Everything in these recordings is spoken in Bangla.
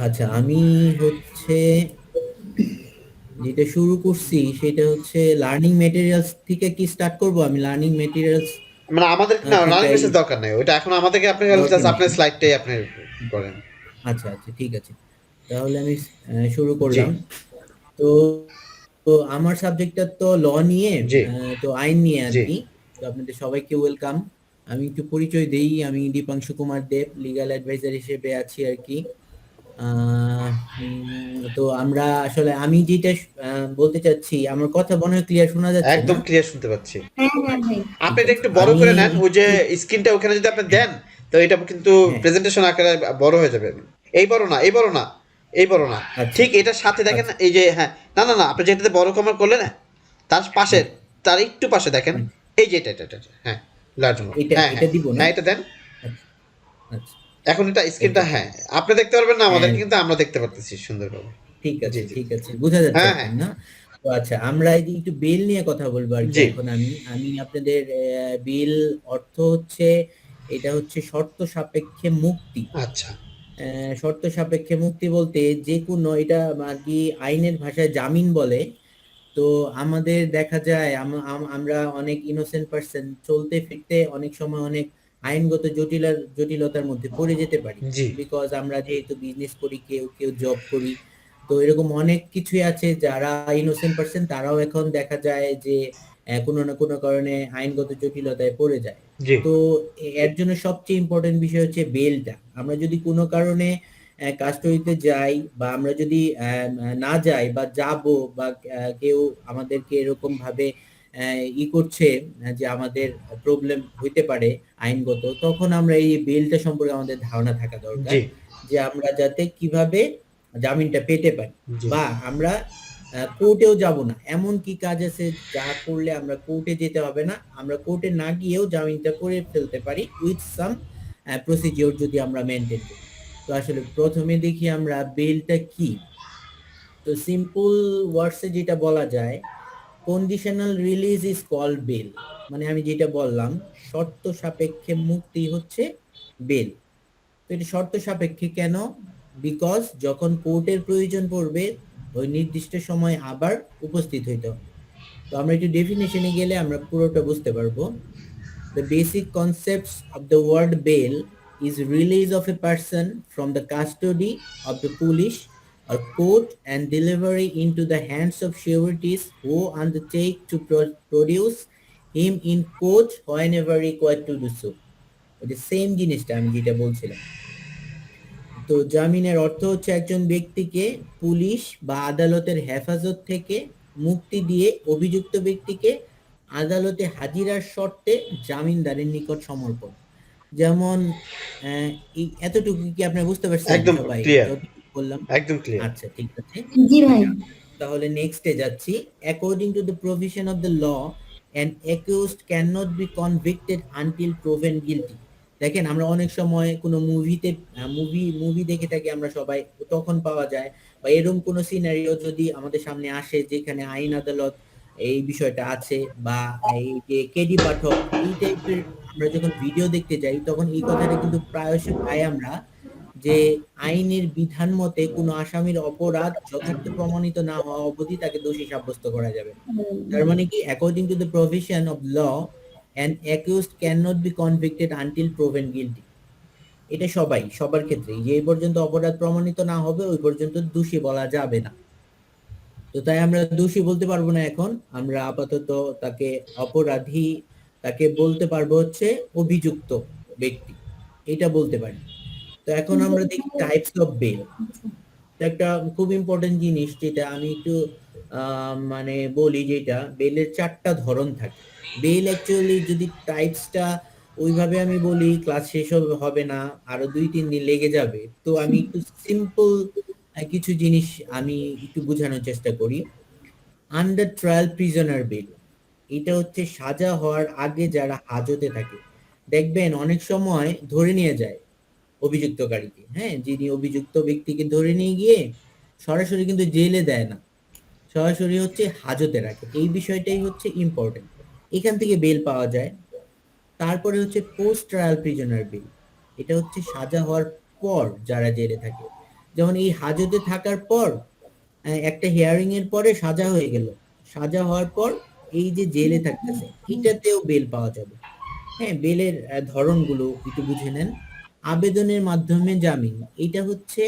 আচ্ছা, আমি হচ্ছে যেটা শুরু করছি সেটা হচ্ছে লার্নিং মেটেরিয়ালস থেকে কি স্টার্ট করব? আমি লার্নিং মেটেরিয়ালস মানে আমাদের না থেকে রানিং বেসের দরকার নাই, ওইটা এখন আমাদেরকে আপনি দরকার জাস্ট নেই। আপনার স্লাইডটাই আপনি করেন। আচ্ছা আচ্ছা, ঠিক আছে, তাহলে আমি শুরু জি করলাম। তো তো আমার সাবজেক্টটা তো ল নিয়ে, জি তো আইন নিয়ে আর জি। কি। তো আপনাদের সবাইকে ওয়েলকাম। আমি একটু পরিচয় দেই, আমি দীপাংশু কুমার দেব, লিগ্যাল অ্যাডভাইজার হিসেবে আছি আর কি। আহ, তো আমরা আসলে আমি যেটা বলতে চাচ্ছি, আমার কথা মনে হয় ক্লিয়ার শোনা যাচ্ছে না? একদম ক্লিয়ার শুনতে পাচ্ছি। হ্যাঁ হ্যাঁ ভাই। আপনি ঠিক এটা আছে, একটু বড় আমি করে নেন, ওই যে একটু, স্ক্রিনটা ওখানে যদি আপনি দেন, তো এটা কিন্তু হ্যাঁ, প্রেজেন্টেশন আকারে বড় হয়ে যাবে। এই বড় না, এই বড় না, এই বড় না। আচ্ছা ঠিক এটার সাথে দেখেন আচ্ছা, এই যে, হ্যাঁ, না না না, আপনি যেটাতে বড় কমার করলেন না, তার পাশে, হ্যাঁ, তার একটু পাশে দেখেন, হুম, এই যে এটা, হ্যাঁ, লার্জ মোড, এটা হ্যাঁ এটা হ্যাঁ দিব না? হ্যাঁ, এটা দেন। আচ্ছা আচ্ছা, এখন এটা স্ক্রিনটা, ওকে, হ্যাঁ, আপনি দেখতে পারবেন না হ্যাঁ, আমাদেরকে, কিন্তু আমরা দেখতে পারতেছি সুন্দরভাবে। ঠিক জি আছে জি ঠিক আছে, বোঝা যাচ্ছে হ্যাঁ এখন হ্যাঁ না? তো আচ্ছা, আমরা এই যে একটু বেল নিয়ে কথা বলবো আর কি। জি। এখন আমি আমি আপনাদের বেল অর্থ হচ্ছে, এটা হচ্ছে শর্ত সাপেক্ষে মুক্তি। আচ্ছা শর্ত সাপেক্ষে মুক্তি বলতে যে কোনো, এটা আর কি আইনের ভাষায় জামিন বলে। তো আমাদের দেখা যায় আমরা অনেক ইনোসেন্ট পার্সন, চলতে ফিরতে অনেক সময় অনেক আইনগত জটিলতার মধ্যে পড়ে যেতে পারি। জি বিকজ আমরা যেহেতু বিজনেস করি, কেউ কেউ জব করি, তো এরকম অনেক কিছুই আছে। যারা ইনোসেন্ট পার্সন তারাও এখন দেখা যায় যে কোনো না কোনো কারণে আইনগত জটিলতায় পড়ে যায়। জি তো এর জন্য সবচেয়ে ইম্পর্টেন্ট বিষয় হচ্ছে বেলটা। আমরা যদি কোনো কারণে কাস্টডিতে যাই, বা আমরা যদি না যাই বা যাব, বা কেউ আমাদেরকে এরকম ভাবে করছে, যে আমাদের প্রবলেম হইতে পারে আইনগত, তখন আমরা এই বেলটা সম্পর্কে আমাদের ধারণা থাকা দরকার, জি যে আমরা যাতে কিভাবে জামিনটা পেতে পারি। জি বা আমরা কোর্টেও যাব না, এমন কি কাজ আছে যা করলে আমরা কোর্টে যেতে হবে না, আমরা কোর্টে না গিয়েও জামিনটা করে ফেলতে পারি উইথ সাম প্রসিজিওর যদি আমরা মেনটেন করি। তো আসলে প্রথমে দেখি আমরা বেলটা কি। তো সিম্পল ওয়ার্ডসে যেটা বলা যায়, conditional release is called bail. মানে আমি যেটা বললাম, শর্ত সাপেক্ষে মুক্তি হচ্ছে বেল। তো এটা শর্ত সাপেক্ষে কেন? বিকজ যখন কোর্টের প্রয়োজন পড়বে, ওই নির্দিষ্ট সময় আবার উপস্থিত হইতে হবে। তো আমরা একটু ডেফিনেশনে গেলে আমরা পুরোটা বুঝতে পারবো। The basic concepts of the word bail is release of a person from the custody of the police or court and delivery into the hands of sureties who undertake to produce him in court whenever required to do so. ওই সেম জিনিসটা আমি যেটা বলছিলাম। তো জামিনের অর্থ হচ্ছে একজন ব্যক্তিকে পুলিশ বা আদালতের হেফাজত থেকে মুক্তি দিয়ে অভিযুক্ত ব্যক্তিকে আদালতে হাজিরার শর্তে জামিনদারের নিকট সমর্পণ। যেমন আহ, এই এতটুকু কি আপনি বুঝতে পারছেন একদম সবাই ক্লিয়ার, যতটুকু বললাম? একদম ক্লিয়ার। আচ্ছা, ঠিক আছে। জি ভাই। তাহলে নেক্সটে যাচ্ছি। According to the provision of the law, an accused can not be convicted until proven guilty. দেখেন, আমরা অনেক সময় কোনো মুভিতে মুভি দেখে থাকি আমরা সবাই, তখন পাওয়া যায়, বা এরকম কোনো সিনারিও যদি আমাদের সামনে আসে যেখানে আইন আদালত এই বিষয়টা আছে, বা এই যে কেডি পাঠক এই টাইপের আমরা যখন ভিডিও দেখতে যাই, তখন এই কথাটা কিন্তু প্রায়শই পাই আমরা, যে আইনের বিধান মতে কোনো আসামির অপরাধ যথার্থ প্রমাণিত না হওয়া অবধি তাকে দোষী সাব্যস্ত করা যাবে না। তার মানে কি, according to the provision of law, an accused can not be convicted until proven guilty. এটা সবার ক্ষেত্রেই, যে এই পর্যন্ত অপরাধ প্রমাণিত না হবে ওই পর্যন্ত দোষী বলা যাবে না। তো তাই আমরা দোষী বলতে পারবো না এখন, আমরা আপাতত তাকে অপরাধী, তাকে বলতে পারবো হচ্ছে অভিযুক্ত ব্যক্তি, এটা বলতে পারি। তো এখন আমরা দেখি টাইপস অফ বেল। একটা খুব ইম্পর্টেন্ট জিনিস যেটা আমি একটু মানে বলি, যেটা বেলের চারটা ধরন থাকে। বেল অ্যাকচুয়ালি যদি টাইপসটা ওইভাবে আমি বলি, ক্লাস শেষ হবে না, আরো 2-3 দিন লেগে যাবে। তো আমি একটু সিম্পল কিছু জিনিস আমি একটু বোঝানোর চেষ্টা করি। আন্ডার ট্রায়াল প্রিজনার বেল, এটা হচ্ছে সাজা হওয়ার আগে যারা হাজতে থাকে। দেখবেন অনেক সময় ধরে নিয়ে যায় অভিযুক্তকারীকে, হ্যাঁ, যিনি অভিযুক্ত ব্যক্তিকে ধরে নিয়ে গিয়ে সরাসরি কিন্তু জেলে দেয় না, সরাসরি হচ্ছে হাজতে রাখে। এই বিষয়টাই হচ্ছে ইম্পর্টেন্ট, এখান থেকে বেল পাওয়া যায়। তারপরে হচ্ছে পোস্ট ট্রায়াল প্রিজনার বিল। এটা হচ্ছে সাজা হওয়ার পর যারা জেলে থাকে, যেমন এই হাজতে থাকার পর একটা হিয়ারিং এর পরে সাজা হয়ে গেল, সাজা হওয়ার পর এই যে জেলে থাকতেছে এটাতেও বেল পাওয়া যাবে। হ্যাঁ, বেলের ধরনগুলো একটু বুঝে নেন। আবেদনের মাধ্যমে জামিন, এটা হচ্ছে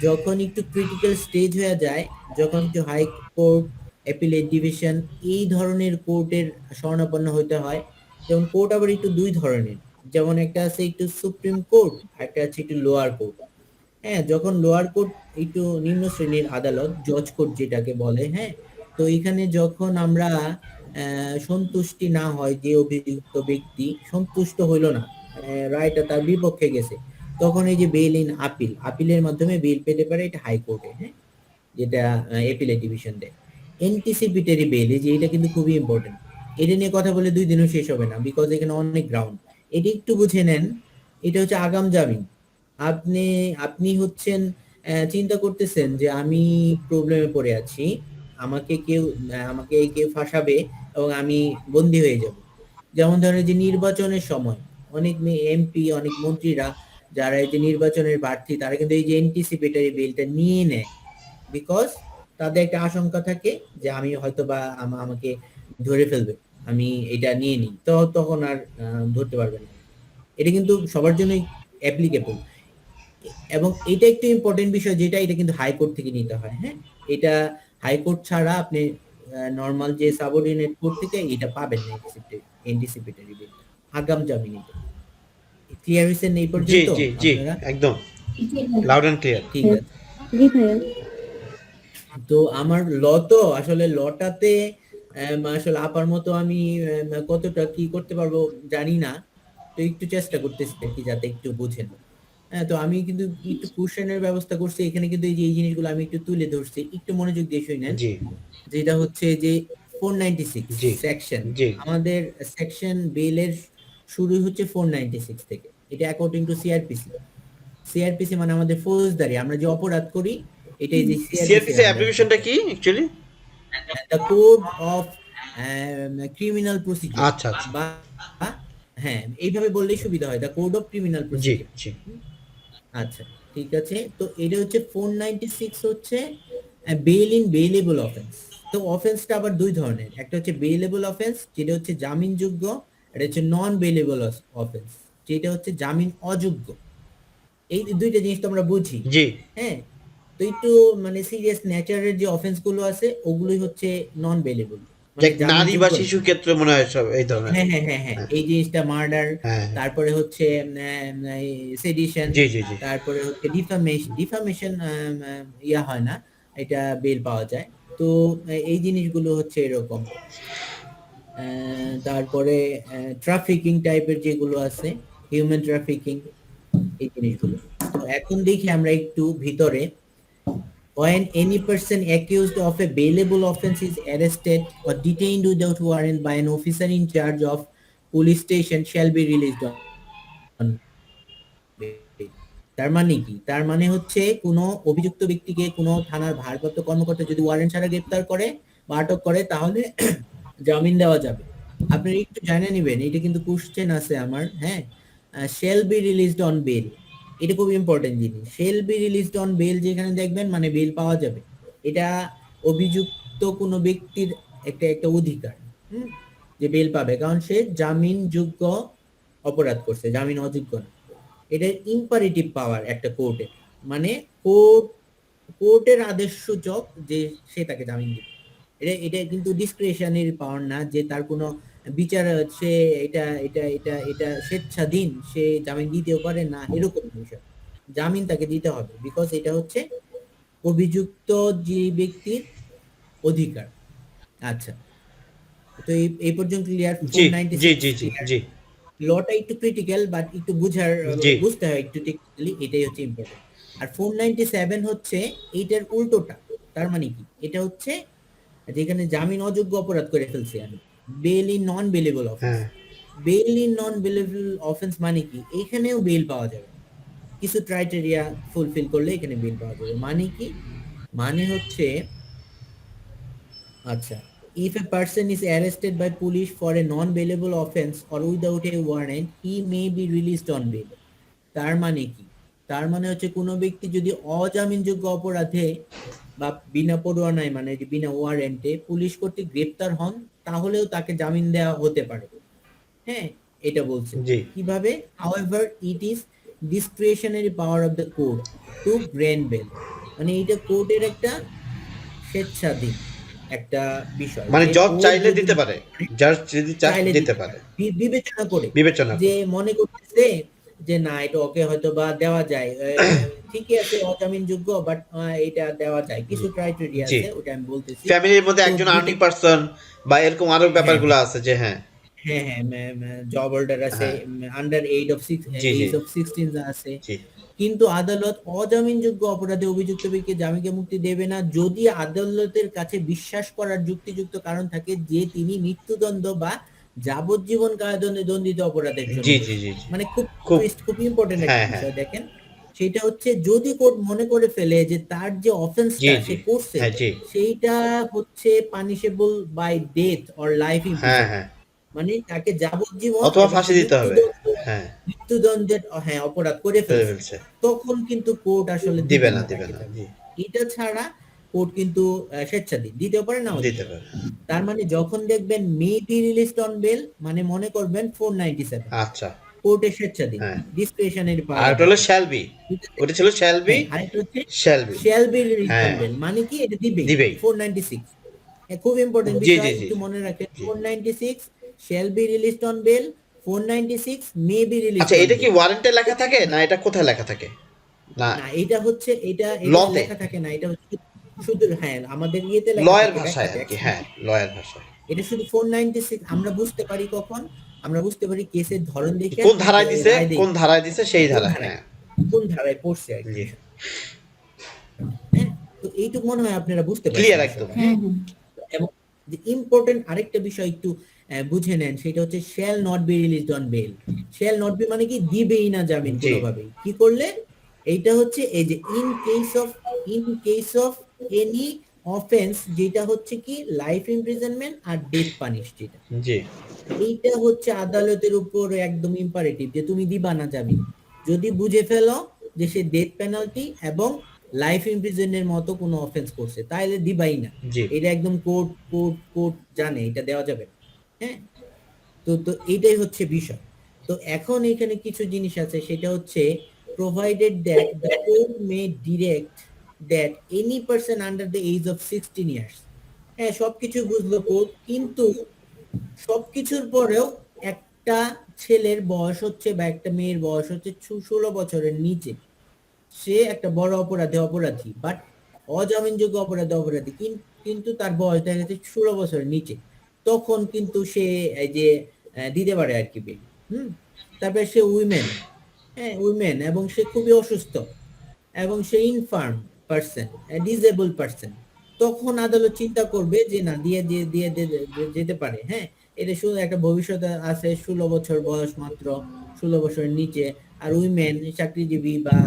যখন একটু ক্রিটিক্যাল স্টেজ হয়ে যায়, যখন একটু হাই কোর্ট, অ্যাপিলেট ডিভিশন এই ধরনের কোর্টের শরণাপন্ন হতে হয়। যেমন কোর্ট আবার একটু দুই ধরনের, যেমন একটা আছে একটু সুপ্রিম কোর্ট, একটা আছে একটু লোয়ার কোর্ট। হ্যাঁ, যখন লোয়ার কোর্ট একটু নিম্ন শ্রেণীর আদালত, জজ কোর্ট যেটাকে বলে, হ্যাঁ, তো এখানে যখন আমরা সন্তুষ্টি না হয়, যে অভিযুক্ত ব্যক্তি সন্তুষ্ট হইল না, রায়টা তার বিপক্ষে গেছে, তখন এই যে বেল ইন আপিল, আপিলের মাধ্যমে বেল পেতে পারে, এটা হাইকোর্টে, হ্যাঁ, যেটা এপিলেট ডিভিশন দেয়। এন্টিসিপেটরি বেল, এই যে এটা কিন্তু খুবই ইম্পর্টেন্ট। এটা নিয়ে কথা বলে 2 দিনও শেষ হবে না, বিকজ এখানে অনেক গ্রাউন্ড। এটা একটু বুঝে নেন। এটা হচ্ছে আগাম জামিন। আপনি আপনি হচ্ছেন চিন্তা করতেছেন যে আমি প্রবলেমে পড়ে আছি, আমাকে কেউ ফাঁসাবে এবং আমি বন্দী হয়ে যাব। যেমন ধরেন যে নির্বাচনের সময় অনেক এমপি, অনেক মন্ত্রীরা যারা এই যে নির্বাচনের প্রার্থী, তারা কিন্তু এই যে এন্টিসিপেটরি বেলটা নিয়ে নেয়, বিকজ তাদের একটা আশঙ্কা থাকে যে আমি হয়তো বা আমাকে ধরে ফেলবে, আমি এটা নিয়ে নিই, তো তখন আর ধরতে পারবে না। এটা কিন্তু সবার জন্যই অ্যাপ্লিকেবল। এবং এটা একটু ইম্পর্টেন্ট বিষয়, যেটা এটা কিন্তু হাইকোর্ট থেকে নিতে হয়। হ্যাঁ, এটা হাইকোর্ট ছাড়া আপনি নর্মাল যে সাবঅর্ডিনেট কোর্ট থেকে এটা পাবেন না, এন্টিসিপেটরি বিল, আগাম জামিন। এটা ক্লিয়ার হয়েছে এই জি পর্যন্ত জি জি, আপনারা? একদম জি ভাইয়া। Loud and clear. ঠিক আছে। জি ভাইয়া। তো আমার তো আসলে লটাতে আসলে আপার মতো আমি কতটা কি করতে পারবো জানি না, তো একটু চেষ্টা করতেছি আর কি, যাতে একটু বুঝেন। হ্যাঁ, তো আমি কিন্তু একটু কোশ্চেনের ব্যবস্থা করছি এখানে, কিন্তু এই যে এই জিনিসগুলো আমি একটু তুলে ধরছি, একটু মনোযোগ দিয়ে শুনেন। জি যেটা হচ্ছে যে 496 জি সেকশন, জি আমাদের সেকশন বেলের শুরু হচ্ছে 496 থেকে। এটা অ্যাকর্ডিং টু সিআরপিসি। সিআরপিসি মানে আমাদের ফৌজদারি, আমরা যে অপরাধ করি, এটাই যে সিআরপিসির সিআরপিসি আন্ডারে অ্যাপ্লিকেশনটা থাকে। কি actually? The code of criminal procedure, আচ্ছা আচ্ছা। বা হ্যাঁ এইভাবে বললেই সুবিধা হয়, দ্য কোড অফ ক্রিমিনাল জি প্রসিডিওর। জি আচ্ছা, ঠিক আছে। তো এটা হচ্ছে 496 হচ্ছে বেল ইন বেলেবল অফেন্স। তো অফেন্সটা আবার দুই ধরনের, একটা হচ্ছে বেলেবল অফেন্স যেটা হচ্ছে জামিনযোগ্য, এটা হচ্ছে নন বেলেবল অফেন্স যেটা হচ্ছে জামিন অযোগ্য। এই দুইটা জিনিস তো আমরা বুঝি। জি। হ্যাঁ, তো একটু মানে সিরিয়াস নেচারের যে অফেন্স গুলো আছে ওগুলোই হচ্ছে নন বেলেবল, মানে দেখ, নারী বা জামিনযোগ্য না। শিশু ক্ষেত্রে মনে হয় সব এই ধরনের। হ্যাঁ হ্যাঁ হ্যাঁ হ্যাঁ, হ্যাঁ এই জিনিসটা মার্ডার, হ্যাঁ। তারপরে হচ্ছে সেডিশন, জি জি জি তারপরে হচ্ছে ডিফামেশন ইয়া হয় না, এটা বেল পাওয়া যায়। তো এই জিনিসগুলো হচ্ছে এরকম। তারপরে ট্রাফিকিং টাইপের যেগুলো আছে, হিউম্যান ট্রাফিকিং, এই জিনিসগুলো। তো এখন দেখি আমরা একটু ভিতরে। When any person accused of a bailable offense is arrested or detained without warrant by an officer in charge of police station shall be released on bail. তার মানে কি? তার মানে হচ্ছে কোনো অভিযুক্ত ব্যক্তিকে কোনো থানার ভারপ্রাপ্ত কর্মকর্তা যদি ওয়ারেন্ট ছাড়া গ্রেপ্তার করে বা আটক করে, তাহলে জামিন দেওয়া যাবে। আপনারা একটু জানে নিবেন, এটা কিন্তু কোশ্চেন আছে আমার। হ্যাঁ, shall be released on bail, এটা খুব ইম্পর্টেন্ট জিনিস। shall be released on bail যেখানে দেখবেন মানে বেল পাওয়া যাবে, এটা অভিযুক্ত কোনো ব্যক্তির একটা একটা অধিকার, হুম, যে বেল পাবে, কারণ সে জামিনযোগ্য অপরাধ করছে, জামিন অযোগ্য না। এটা ইম্পারেটিভ পাওয়ার একটা কোর্টের, মানে কোর্ট কোর্টের আদেশ সূচক যে সে তাকে জামিন দিবে। এটা এটা কিন্তু ডিসক্রিশনারি পাওয়ার না, যে তার কোনো বিচার, সে এটা এটা এটা এটা স্বেচ্ছাধীন, সে জামিন দিতেও পারে না, এরকম বিষয়। জামিন তাকে দিতে হবে, বিকজ এটা হচ্ছে অভিযুক্ত যে ব্যক্তির অধিকার। আচ্ছা, তো এই পর্যন্ত ক্লিয়ার? জি জি 496 জি জি ক্লিয়ার? জি লটা একটু ক্রিটিক্যাল, বাট একটু জি বুঝতে হয় একটু টেকনিক্যালি, এটাই হচ্ছে ইম্পর্টেন্ট। আর 497 হচ্ছে এইটার উল্টোটা। তার মানে কি? এটা হচ্ছে যেখানে জামিন অযোগ্য অপরাধ করে ফেলছি আমি, bail in non bailable offence. হ্যাঁ bail in non bailable offence মানে কি? এখানেও বেল পাওয়া যাবে, কিছু ক্রাইটেরিয়া ফুলফিল করলে এখানে বেল পাওয়া যাবে। মানে কি? মানে হচ্ছে, আচ্ছা, if a person is arrested by police for a non-bailable offense or without a warrant, he may be released on bail. তার মানে কি? তার মানে হচ্ছে কোনো ব্যক্তি যদি অজামিনযোগ্য অপরাধে বা বিনা পরোয়ানায় মানে যে বিনা ওয়ারেন্টে পুলিশ কর্তৃক গ্রেপ্তার হন, তাহলেও তাকে জামিন দেওয়া হতে পারে। হ্যাঁ, এটা বলছে। জি কিভাবে? However, it is discretionary power of the court to grant bail. মানে এটা কোর্টের একটা স্বেচ্ছাধীন একটা বিষয় মানে যে জজ কোর্ট চাইলে যদি দিতে পারে, জাজ যদি চায় চাইলে দিতে দিতে পারে, পারে বিবেচনা করে, বিবেচনা যে করে। মনে করতেছে যে না এটা ওকে হয়তো বা দেওয়া যায়, ঠিকই আছে অজামিনযোগ্য বাট এটা দেওয়া যায়, কিছু ক্রাইটেরিয়া জি, আছে ওটা আমি বলতেছি। ফ্যামিলির মধ্যে তো একজন দিতে, আর্নিং পারসন বা এরকম আরো হ্যাঁ ব্যাপারগুলো আছে যে হ্যাঁ হ্যাঁ হ্যাঁ জব হোল্ডার আছে, হ্যাঁ আন্ডার এইট অফ সিক্স জি জি এজ অফ 16 আছে। জি কিন্তু আদালত অজামিনযোগ্য অপরাধে অভিযুক্ত ব্যক্তিকে জামিনে মুক্তি দেবে না যদি আদালতের কাছে বিশ্বাস করার যুক্তিযুক্ত কারণ থাকে যে তিনি মৃত্যুদণ্ড বা যাবজ্জীবন কারাদণ্ডে দণ্ডিত অপরাধের জন্য জি জি দোষী। জি জি মানে খুব খুব টুইস্ট, খুব ইম্পর্টেন্ট একটা হ্যাঁ হ্যাঁ বিষয় দেখেন। সেটা হচ্ছে যদি কোর্ট মনে করে ফেলে যে তার যে জি অফেন্সটা জি সে করছে হ্যাঁ জি সেইটা হচ্ছে punishable by death or life হ্যাঁ ইমপ্রিজনমেন্ট, হ্যাঁ মানে তাকে যাবজ্জীবন অথবা এবং ফাঁসি সে দিতে হবে। হ্যাঁ মৃত্যুদণ্ডের হ্যাঁ অপরাধ করে করে ফেলছে, ফেলছে, তখন কিন্তু কোর্ট আসলে দিবে দিবে না না দিবে তাকে না জামিন। জি এটা ছাড়া কোর্ট কিন্তু স্বেচ্ছাধীন দিতেও পারে নাও দিতে দিতে পারে। পারে। তার মানে যখন দেখবেন may be released on bail মানে মনে করবেন 497 আচ্ছা কোর্টের স্বেচ্ছাধীন হ্যাঁ, ডিসক্রিশনারি আর পাওয়ার অফ ওটা দ্য হলো কোর্ট। শ্যাল বি, ওটা ছিল শ্যাল বি, হ্যাঁ আরেকটা হচ্ছে shall be shall be released on হ্যাঁ বেল মানে কি এটা দিবেই দিবেই। 496। খুব ইম্পর্টেন্ট জি বিষয় জি জি একটু মনে রাখেন, জি 496 shall be released on bail, 496 may be released আচ্ছা, অন এটা কি বেল। ওয়ারেন্টে লেখা থাকে না এটা কোথায় লেখা থাকে? না না এটা হচ্ছে এটা এটা লতে, লেখা থাকে না, এটা হচ্ছে শুধু হ্যাঁ আমাদের ইয়েতে লেখা লয়ের থাকে ভাষায় ব্যাখ্যাতে আর কি, হ্যাঁ explanation। লয়ের ভাষায়। এটা শুধু 496 আমরা বুঝতে পারি কখন, আমরা বুঝতে পারি কেসের ধরন দেখে কোন ধারায় দিছে, রায় কোন দেখে, ধারায় দিছে সেই কোন ধারায়, ধারায় হ্যাঁ কোন ধারায় পড়ছে আর কি জি বিষয়। হ্যাঁ, তো এইটুকু মনে হয় আপনারা বুঝতে পারছেন ক্লিয়ার একদম। বিষয়টা। হ্যাঁ, এবং যে ইম্পর্টেন্ট আরেকটা বিষয় একটু বুঝে নেন, সেটা হচ্ছে shall not be released on bail. Shall not be মানে কি দিবেই না জামিন জি কোনোভাবেই। কি করলে? এইটা হচ্ছে এই যে in case of any offence, যেটা হচ্ছে কি লাইফ ইমপ্রিজনমেন্ট আর ডেথ পানিশ যেটা, জি এইটা হচ্ছে আদালতের উপর একদম ইম্পারেটিভ যে তুমি দিবা না জামিন যদি বুঝে ফেলো যে সে ডেথ পেনাল্টি এবং লাইফ ইমপ্রিজনের মতো কোনো অফেন্স করছে, তাইলে দিবাই না। জি এটা একদম কোর্ট কোর্ট কোর্ট জানে এটা দেওয়া যাবে না। হ্যাঁ, তো তো এইটাই হচ্ছে বিষয়। তো এখন এখানে কিছু জিনিস আছে, সেটা হচ্ছে provided that the court may direct that any person under the age of 16 years. হ্যাঁ সবকিছু বুঝলো কোর্ট, কিন্তু সবকিছুর পরেও একটা ছেলের বয়স হচ্ছে বা একটা মেয়ের বয়স হচ্ছে 16 বছরের নিচে, সে একটা বড় অপরাধী বাট অজামিনযোগ্য অপরাধী কিন্তু তার বয়স দেখা যাচ্ছে 16 বছরের নিচে, তখন কিন্তু সে এই যে দিতে পারে আর কি বেল। হুম, তারপরে সে উইমেন, হ্যাঁ উইমেন এবং সে খুবই অসুস্থ এবং সে ইনফার্ম পার্সন, ডিজেবল পার্সন, তখন আদালত চিন্তা করবে যে না দিয়ে যেতে পারে। হ্যাঁ, এটা শুধু একটা ভবিষ্যৎ আছে, 16 বছর বয়স মাত্র, 16 বছরের নিচে, আর উইমেন চাকরিজীবী বা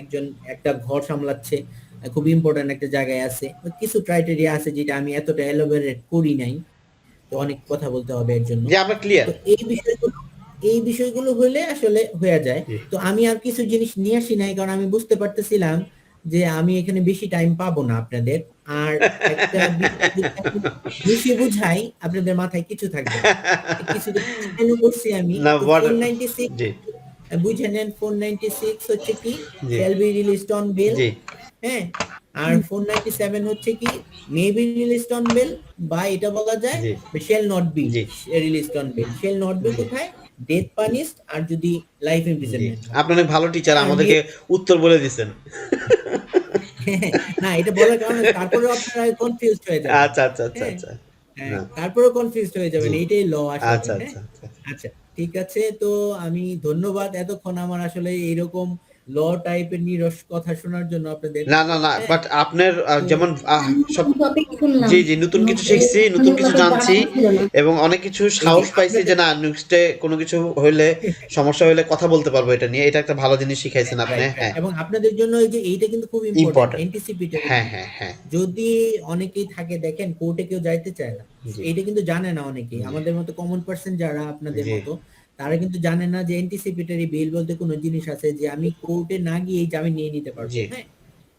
একজন একটা ঘর সামলাচ্ছে, খুব ইম্পর্টেন্ট একটা জায়গায় আছে, কিছু ক্রাইটেরিয়া আছে যেটা আমি এতটা এলোবেরেট করি নাই, তো অনেক কথা বলতে হবে এর জন্য। যে আমরা ক্লিয়ার। তো এই বিষয়গুলো হলে আসলে হয়ে যায়। জি তো আমি আর কিছু জিনিস নিয়ে আসি নাই কারণ আমি বুঝতে পারতেছিলাম যে আমি এখানে বেশি টাইম পাবো না আপনাদের। আর একটা বিষয় যদি আমি বেশি বুঝাই আপনাদের মাথায় কিছু থাকবে না। কিছু কেন করছি আমি, না তো ওয়ার্ড 496 জি বুঝে নেন, 496 হচ্ছে কি জি shall be released on bail. জি হ্যাঁ, আর 497 হচ্ছে কি may be released on bail, বা এটা বলা যায় জি শেল নট বি জি released on bail. Shall not be জি কোথায়? ডেথ পানিশড আর যদি লাইফ জি ইমপ্রিজনমেন্ট হয়। আপনি অনেক ভালো টিচার, আর আমাদেরকে উত্তর বলে দিছেন। না এটা বলার কারণে তারপরে আপনারা কনফিউজড হয়ে যাবেন। আচ্ছা আচ্ছা আচ্ছা হ্যাঁ, আচ্ছা হ্যাঁ না তারপরেও কনফিউজড হয়ে যাবেন, জি এইটাই ল আসলে। আচ্ছা হ্যাঁ, আচ্ছা আচ্ছা আচ্ছা ঠিক আছে, তো আমি ধন্যবাদ এতক্ষণ আমার আসলে এরকম ল টাইপের নিরস কথা শোনার জন্য আপনাদের। না না না, হ্যাঁ, বাট আপনার তো যেমন সব, টপিক শুনলাম, জি জি, নতুন কিছু শিখছি, নতুন কিছু টপিক জানছি, জানা ছিল না। এবং অনেক কিছু এই যে সাহস পাইছি যে আপনাদের না নেক্সটে কোনো কিছু হইলে, সমস্যা হইলে কথা বলতে পারবো এটা নিয়ে। এটা একটা ভালো জিনিস শিখাইছেন আপনি। রাইট, হ্যাঁ, এবং আপনাদের জন্য এই যে এইটা কিন্তু খুব ইম্পর্টেন্ট, ইম্পর্টেন্ট। অ্যান্টিসিপেটরি হ্যাঁ বিল। হ্যাঁ হ্যাঁ। যদি অনেকেই থাকে দেখেন কোর্টে কেউ যাইতে চায় না, জি এইটা কিন্তু জানে না অনেকেই, জি আমাদের মতো কমন পার্সন যারা আপনাদের জি মতো, তারা কিন্তু জানে না যে অ্যান্টিসিপেটরি বেল বলতে কোনো জিনিস আছে যে আমি কোর্টে না গিয়ে জামিন নিয়ে নিতে পারবো। জি হ্যাঁ,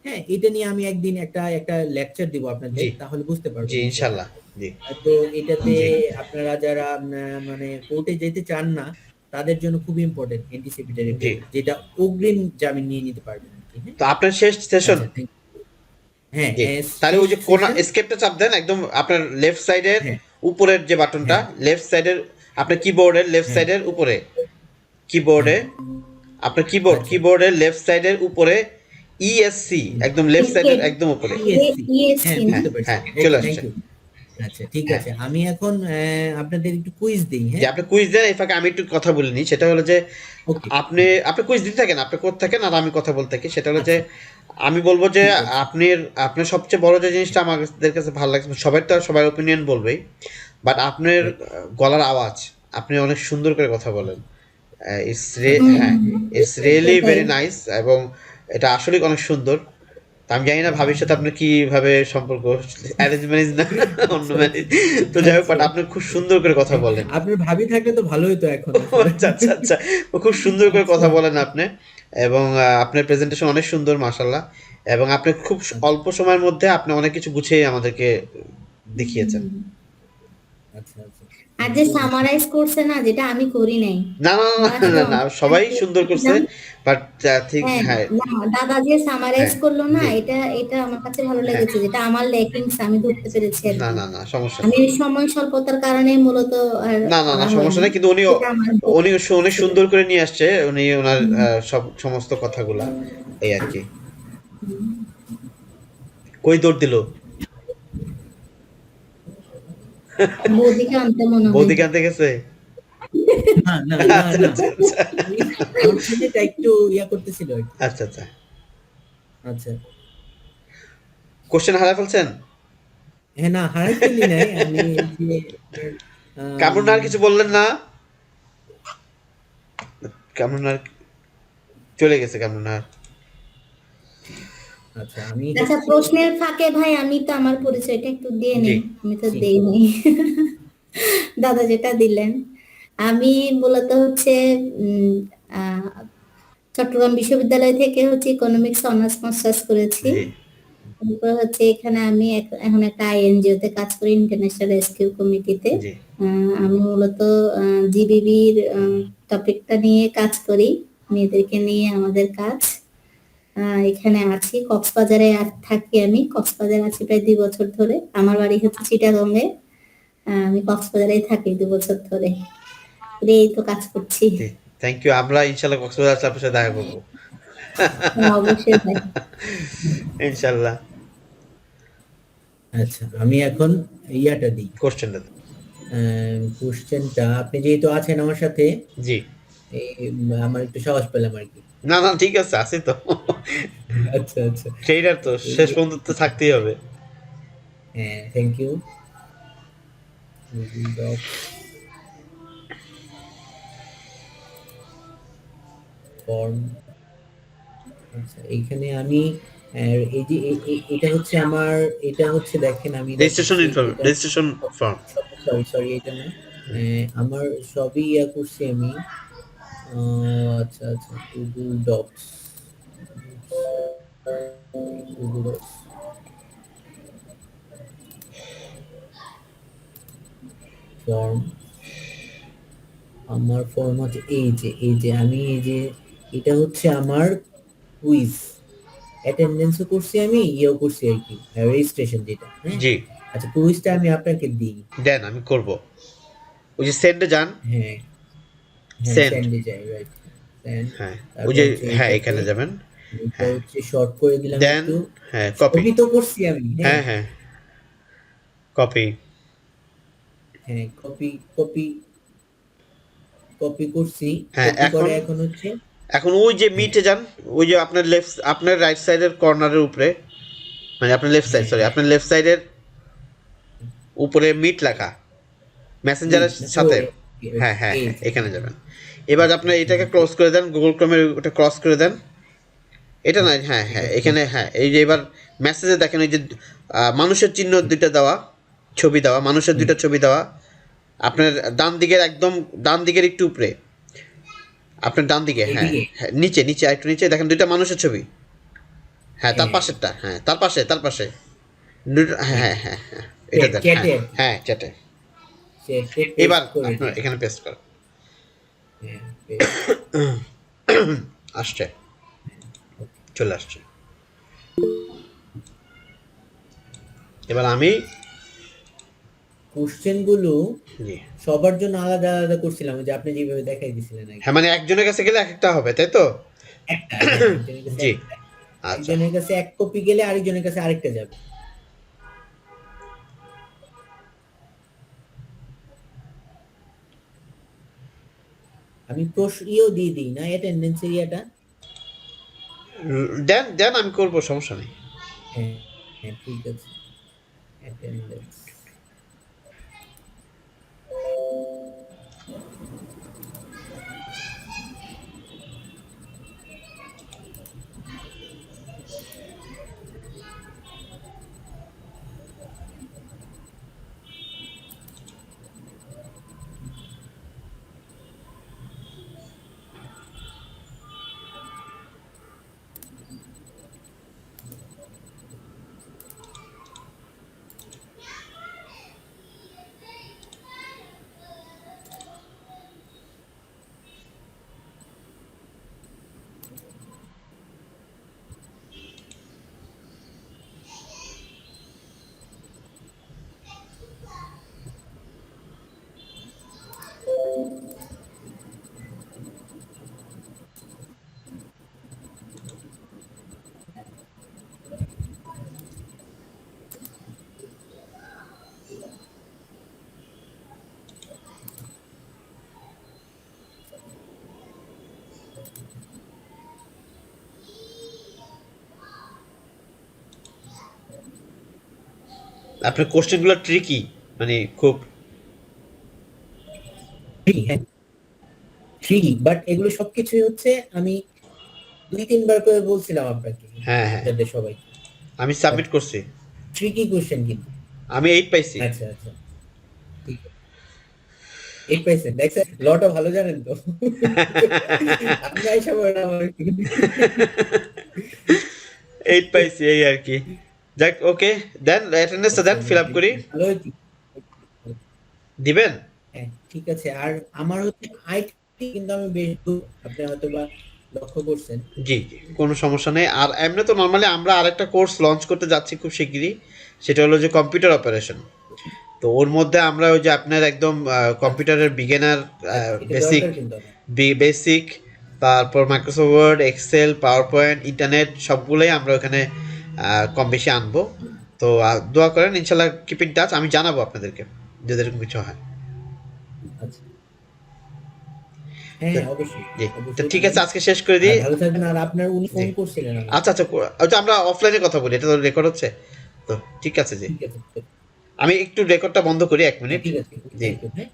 হ্যাঁ, এটা নিয়ে আমি একদিন একটা একটা লেকচার দিব আপনাদের, জি তাহলে বুঝতে জি, পারবেন বিষয়টা। ইনশাল্লাহ। জি তো এটাতে জি আপনারা যারা মানে কোর্টে যেতে চান না, তাদের জন্য খুব ইম্পর্টেন্ট অ্যান্টিসিপেটরি জি। বেল, যেটা অগ্রিম জামিন নিয়ে নিতে পারবেন আর কি। হ্যাঁ, তো আপনার শেষ সেশন। আচ্ছা, thank you. হ্যাঁ, জি, তাহলে শেষ ওই যে কোনা সেশন। এস্কেপটা চাপ দেন একদম আপনার লেফট সাইডের হ্যাঁ, উপরের যে বাটনটা, হ্যাঁ, লেফট সাইডের, আপনার কিবোর্ডের লেফট হ্যাঁ, সাইডের উপরে, হ্যাঁ, কিবোর্ডে, আপনার আচ্ছা, কিবোর্ডের লেফট সাইডের উপরে ইএসসি, একদম লেফট সাইডের এসকেপ, একদম উপরে। ইএসসি। হ্যাঁ, ইএসসি না? হ্যাঁ বুঝতে পারছি। হ্যাঁ, চলে ওকে, আসছে। Thank you. আচ্ছা, ঠিক হ্যাঁ, আছে, আমি এখন আপনাদের একটু কুইজ দিই। যে হ্যাঁ, আপনি কুইজ দেন, এই ফাঁকে আমি একটু কথা বলে নিই। সেটা হলো যে ওকে, আপনি আপনি কুইজ দিতে থাকেন, আপনি করতে থাকেন আর আমি কথা বলতে থাকি। সেটা হলো যে আচ্ছা, আমি বলবো যে ঠিক আছে। আপনার আপনার সবচেয়ে বড় যে জিনিসটা আমাদের কাছে ভালো লাগছে, সবাই তো আর সবার ওপিনিয়ন বলবেই, বাট আপনার Right. গলার আওয়াজ, আপনি অনেক সুন্দর করে কথা বলেন। আচ্ছা, হ্যাঁ, ইটস রিয়েলি সেটাই। ভেরি নাইস, এবং এটা আসলে অনেক সুন্দর। তা আমি জানি না ভাবির সাথে আপনার কিভাবে সম্পর্ক, অ্যারেঞ্জ ম্যারেজ না অন্য আচ্ছা, ম্যারেজ, তো যাই হোক, আচ্ছা। বাট আপনি খুব সুন্দর করে কথা বলেন। আপনার ভাবি থাকলে তো ভালো হতো এখন ও আসলে। আচ্ছা আচ্ছা আচ্ছা, ও খুব সুন্দর করে আচ্ছা, কথা বলেন আপনি, এবং আপনার প্রেজেন্টেশন অনেক সুন্দর মাশাল্লাহ, এবং আপনি খুব আচ্ছা, অল্প সময়ের মধ্যে আপনি অনেক কিছু গুছিয়ে আমাদেরকে দেখিয়েছেন। আচ্ছা, আচ্ছা, আর থ্যাংক যে ইউ। সামারাইজ করছে না, যেটা আমি করি নাই, না না আমার না আসলে না না, অনেক সবাই লাগে সুন্দর করছে, বুঝলাম। বাট ঠিক, হ্যাঁ, হ্যাঁ না, দাদা যে সামারাইজ হ্যাঁ, করলো না, জি এটা এটা আমার কাছে ভালো হ্যাঁ, লেগেছে, যেটা আমার লেকিংস আমি ধরতে পেরেছি আর না কি। না না, সমস্যা আমি নেই। সময় স্বল্পতার কারণে মূলত আর না না না, করা সমস্যা হয়নি, নেই, কিন্তু উনি যেটা আমার উনি অনেক ছিল। সুন্দর করে নিয়ে আসছে, উনি ওনার হুম, সব সমস্ত কথাগুলা, এই আর কি। কই দৌড় দিল? বৌদিকে আনতে মনে হয়। বৌদিকে আনতে গেছে? না, না, না, আচ্ছা না, আচ্ছা আচ্ছা আমার ছেলেটা একটু করতেছিল আর কি। আচ্ছা আচ্ছা, আচ্ছা, কোশ্চেন হারা ফেলছেন? হ্যাঁ, না, হারাই ফেলি নাই আমি, এই যে আম, কামরুন আর কিছু বললেন না? কামরুন আর চলে গেছে, কামরুন আর। আচ্ছা, আমি আচ্ছা, হচ্ছে প্রশ্নের ফাঁকে ভাই আমি তো আমার পরিচয়টা একটু দিয়ে জি নেই, আমি তো জি, দেই নাই। দাদা যেটা দিলেন, আমি মূলত হচ্ছে উম, আহ, চট্টগ্রাম বিশ্ববিদ্যালয় থেকে হচ্ছে ইকোনমিক্স অনার্স মাস্টার্স করেছি। জি তারপর হচ্ছে এখানে আমি এখন একটা আইএনজিও তে কাজ করি, ইন্টারন্যাশনাল রেস্কিউ কমিটিতে। জি আমি মূলত জিবিবির টপিকটা নিয়ে কাজ করি, মেয়েদেরকে নিয়ে আমাদের কাজ। এখানে আছি কক্সবাজারে, আর থাকি আমি কক্সবাজারে আছি প্রায় 2 বছর ধরে। আমার বাড়ি হচ্ছে চিটাগংয়ে, আমি কক্সবাজারেই থাকি 2 বছর ধরে। এই তো কাজ করছি। জি, থ্যাংক ইউ। আমরা ইনশাল্লাহ কক্সবাজার আসলে আপনার সাথে দেখা করবো। হ্যাঁ, অবশ্যই ভাই। ইনশাল্লাহ। আচ্ছা, আমি এখন ইয়াটা দিই, কোশ্চেনটা। কোশ্চেনটা। আপনি যেহেতু আছেন আমার সাথে, জি, এই আমার একটু সাহস পেলাম আর কি। না না, ঠিক আছে, আছি তো। আচ্ছা, আচ্ছা, ট্রেডার তো এই শেষ যে, পর্যন্ত তো থাকতেই হবে। হ্যাঁ, thank you. Google Docs form. আচ্ছা, এইখানে আমি এই যে এটা হচ্ছে আমার, এটা হচ্ছে দেখেন আমি রেজিস্ট্রেশন দেখাচ্ছি ইনফর্ম, এটা। Registration form. সরি, সরি, এটা না। আমার সবই ইয়া করছি আমি। আচ্ছা, আচ্ছা, Google Docs, Google Docs form. আমার ফর্ম হচ্ছে এই যে আমি এই যে, এটা হচ্ছে আমার কুইজ, অ্যাটেন্ডেন্সও করছি আমি, ইয়েও করছি আর কি, রেজিস্ট্রেশন যেটা। হ্যাঁ, জি, আচ্ছা, কুইজটা আমি আপনাকে দিই। দেন আমি করব। ওই যে সেন্ডে যান। হ্যাঁ, হ্যাঁ, সেন্ড, স্যান্ডে যাই, রাইট, স্যান্ড। হ্যাঁ ওই তারপর যে, হচ্ছে হ্যাঁ এইটাতে, এখানে যাবেন। এটা হ্যাঁ, হচ্ছে শর্ট করে দিলাম দেন, একটু। হ্যাঁ কপি, সবই তো করছি আমি। হ্যাঁ, হ্যাঁ হ্যাঁ কপি, হ্যাঁ, কপি, কপি, কপি করছি। হ্যাঁ কপি এখন, করে এখন হচ্ছে এখন ওই যে মিটে যান, ওই যে আপনার রাইট সাইডের কর্নারের উপরে, মানে আপনার লেফট সাইড, সরি, আপনার লেফট সাইডের উপরে মিট লেখা, মেসেঞ্জারের সাথে। হ্যাঁ হ্যাঁ হ্যাঁ, এখানে যাবেন। এবার আপনার এটাকে ক্লোজ করে দেন, গুগল ক্রোমের ওটা ক্রস করে দেন। এটা না, হ্যাঁ হ্যাঁ, এখানে, হ্যাঁ, এই যে এবার মেসেজে দেখেন ওই যে মানুষের চিহ্ন দুইটা দেওয়া, ছবি দেওয়া, মানুষের দুইটা ছবি দেওয়া, আপনার ডান দিকের একদম ডান দিকের একটু উপরে, আপনার ডান দিকে, হ্যাঁ হ্যাঁ, নিচে নিচে একটু নিচে দেখেন দুইটা মানুষের ছবি। হ্যাঁ, তার পাশেরটা, হ্যাঁ, তার পাশে হ্যাঁ হ্যাঁ হ্যাঁ হ্যাঁ, এটা দেন, হ্যাঁ হ্যাঁ, চ্যাটে। এবার আপনার এখানে পেস্ট কর, আসছে, চলে আসছে। এবার আমি কোশ্চেন গুলো জি, সবার জন্য আলাদা আলাদা করছিলাম, যে আপনি যেভাবে দেখাই দিছিলেন আগে। হ্যাঁ, মানে একজনের কাছে গেলে এক একটা হবে, তাই তো? একটা, হ্যাঁ, একজনের কাছে জি, একটা। আচ্ছা। একজনের কাছে এক কপি গেলে আরেকজনের কাছে আরেকটা যাবে। আমি প্রশ্নও দিয়ে দিই না, অ্যাটেন্ডেন্স এরিয়াটা? দেন দেন, আমি করবো, সমস্যা নেই। হ্যাঁ হ্যাঁ, ঠিক আছে। অ্যাটেন্ডেন্স, আপনার কোশ্চেনগুলো ট্রিকি, মানে খুব। থ্রি, বাট এগুলো সবকিছুই হচ্ছে আমি 2-3 বার করে বলছিলাম আপনাকে, হ্যাঁ হ্যাঁ, যাদের সবাই আমি সাবমিট করছি, ট্রিকি কোশ্চেন কিন্তু। আমি 8 পাইছি। আচ্ছা আচ্ছা, ঠিক আছে। 8 পাইছেন, দেখছেন লটা ভালো জানেন তো। আপনি আইসা পড়েন আমার। 8 পাইছি, এই আর কি। যাক, ওকে, দেন অ্যাটেন্ডেন্সটা দেন, ফিল আপ করি। ভালো হয়েছে। দিবেন? হ্যাঁ, ঠিক আছে। আর আমার হচ্ছে আইটি কিন্তু আমি বেশ আপনি হয়তো বা লক্ষ্য করছেন। জি জি, কোনো সমস্যা নেই। আর এমনি তো নর্মালি আমরা আরেকটা কোর্স লঞ্চ করতে যাচ্ছি খুব শিগগিরই, সেটা হলো যে কম্পিউটার অপারেশন। তো ওর মধ্যে আমরা ওই যে আপনার একদম কম্পিউটারের বিগিনার, এটা বেসিক, দরকার কিন্তু আমার। বেসিক, তারপর Microsoft Word, Excel, PowerPoint, internet, সবগুলোই আমরা ওখানে কম বেশি আনবো। তো দোয়া করেন, ইনশাল্লাহ কিপ ইন টাচ, আমি জানাবো আপনাদেরকে যদি এরকম কিছু হয়। আচ্ছা, হ্যাঁ তো হ্যাঁ, অবশ্যই জি, তো অবশ্যই ঠিক আছে, জানাবেন। আজকে শেষ করে আর দিই। ভালো থাকবেন। আর আপনার উনি জি, ফোন করছিলেন আমাকে। আচ্ছা আচ্ছা, ওইটা আমরা অফলাইনে কথা বলি, এটা তো রেকর্ড হচ্ছে। তো ঠিক আছে, জি, ঠিক আছে, আমি একটু রেকর্ডটা বন্ধ করি, 1 মিনিট। ঠিক আছে, জি, থ্যাংক ইউ। হ্যাঁ,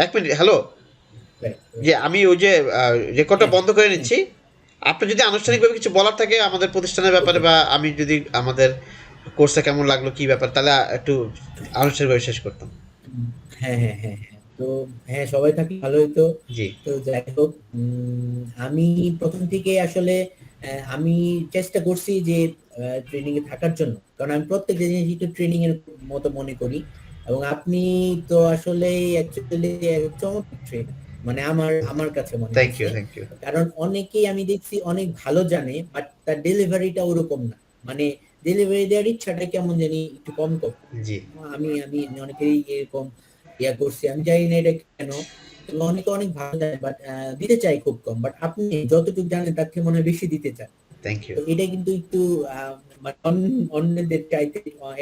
1 মিনিট, হ্যালো। right, যে right. আমি ওই যে রেকর্ডটা হ্যাঁ, বন্ধ করে হ্যাঁ, নিচ্ছি। আপনার যদি আনুষ্ঠানিকভাবে কিছু বলার থাকে আমাদের প্রতিষ্ঠানের ব্যাপারে, okay. বা আমি যদি আমাদের কোর্সটা কেমন লাগলো, কি ব্যাপার, তাহলে একটু আনুষ্ঠানিকভাবে শেষ করতাম। হ্যাঁ হ্যাঁ হ্যাঁ হ্যাঁ, তো হ্যাঁ, সবাই থাকলে ভালো হতো। জি, তো যাই হোক, আমি প্রথম থেকে আসলে আমি চেষ্টা করছি যে ট্রেনিং এ থাকার জন্য, কারণ আমি প্রত্যেকটা জিনিস একটু ট্রেনিং এর মতো মনে করি। এবং আপনি তো আসলে অ্যাকচুয়ালি চমৎকার ট্রেনার, মানে আমার আমার কাছে মনে থ্যাংক ইউ, হয়েছে। Thank you. কারণ অনেকেই আমি দেখছি অনেক ভালো জানে, বাট তার ডেলিভারিটা ওরকম না, মানে ডেলিভারি দেওয়ার ইচ্ছাটা কেমন জানি একটু কম কম। জি, আমি আমি অনেকেরই এরকম ইয়া করছি, আমি জানি না এটা কেন। তবে অনেকে অনেক ভালো জানে, বাট দিতে চাই খুব কম। বাট আপনি যতটুকু জানেন তার থেকে মনে হয় বেশি দিতে চান। Thank you. তো এটা কিন্তু একটু মানে অন্যদের চাইতে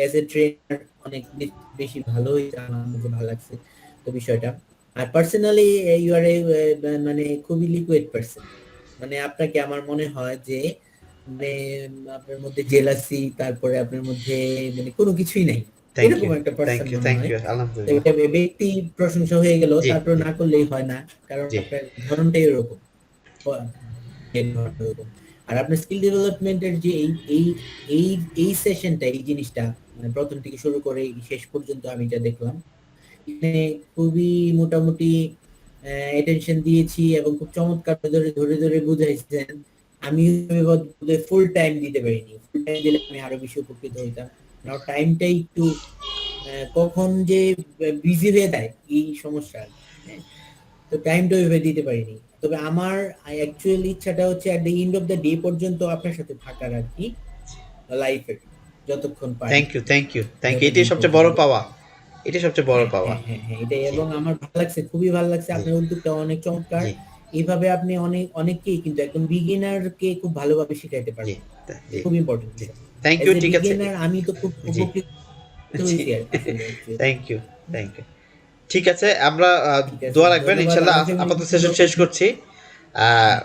এজ এ ট্রেনার অনেক বেশি ভালো হয়েছে, আমার কাছে ভালো লাগছে তো বিষয়টা। আর পার্সোনালি ইউ আর এ মানে খুবই লিকুইড পার্সন, মানে আপনাকে আমার মনে হয় যে মানে আপনার মধ্যে জেলাসি, তারপরে আপনার মধ্যে মানে কোনো কিছুই নাই, থ্যাংক এরকম ইউ, একটা থ্যাংক পার্সন ইউ, মনে থ্যাংক হয়। ইউ, তো আলহামদুলিল্লাহ। এটা ব্যক্তি প্রশংসা হয়ে গেল, জি, তারপর জি, না করলেই হয় না, কারণ জি, আপনার ধরনটাই এরকম। এর ধরনটা এরকম। আর আপনার স্কিল ডেভেলপমেন্টের যে এই এই এই সেশনটা, এই জিনিসটা মানে প্রথম থেকে শুরু করে এই শেষ পর্যন্ত আমি যা দেখলাম, এখানে খুবই মোটামুটি অ্যাটেনশন দিয়েছি এবং খুব চমৎকার ধরে ধরে ধরে বুঝাইছেন। আমি ফুল টাইম দিতে পারিনি, ফুল টাইম দিলে আমি আরো বেশি উপকৃত হইতাম। নাও টাইমটাই একটু কখন যে বিজি হয়ে যায় এই সমস্যা আর কি, হ্যাঁ। তো টাইমটা ওইভাবে দিতে পারিনি। তবে আমার অ্যাকচুয়ালি ইচ্ছাটা হচ্ছে at the end of the day পর্যন্ত আপনার সাথে থাকার আর কি, লাইফে যতক্ষণ পারি, thank you, thank you, thank you, এটাই যতদিন সবচেয়ে বড় পর্যন্ত। পাওয়া, এটাই সবচেয়ে বড় হ্যাঁ পাওয়া। হ্যাঁ হ্যাঁ হ্যাঁ, এটাই। জি, এবং আমার ভালো লাগছে, খুবই ভালো লাগছে জি, আপনার উদ্যোগটা, অনেক চমৎকার। জি, এইভাবে আপনি অনেককেই কিন্তু একদম বিগিনার কে খুব ভালোভাবে শিখাইতে জি, পারবেন। জি, খুব ইম্পর্টেন্ট জি, এটা। থ্যাংক এজ ইউ, এ ঠিক আছে। বিগিনার আমি তো খুব জি, উপকৃত জি, হয়েছি আর কি আসলে actually। Thank you, thank you. ঠিক আছে, আমরা ঠিক আছে, দোয়া রাখবেন, ধন্যবাদ। ইনশাল্লাহ অনেক সময় আপাতত সেশন শেষ করছি। আহ,